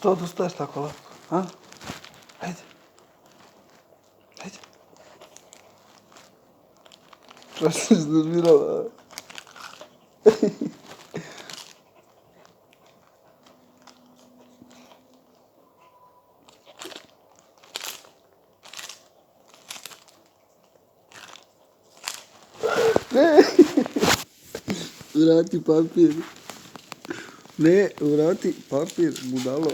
Što odustaješ tako lako? A? Hajde. Hajde. Što si iznervirala? Ne! Vrati papir. Ne, vrati papir, budalo.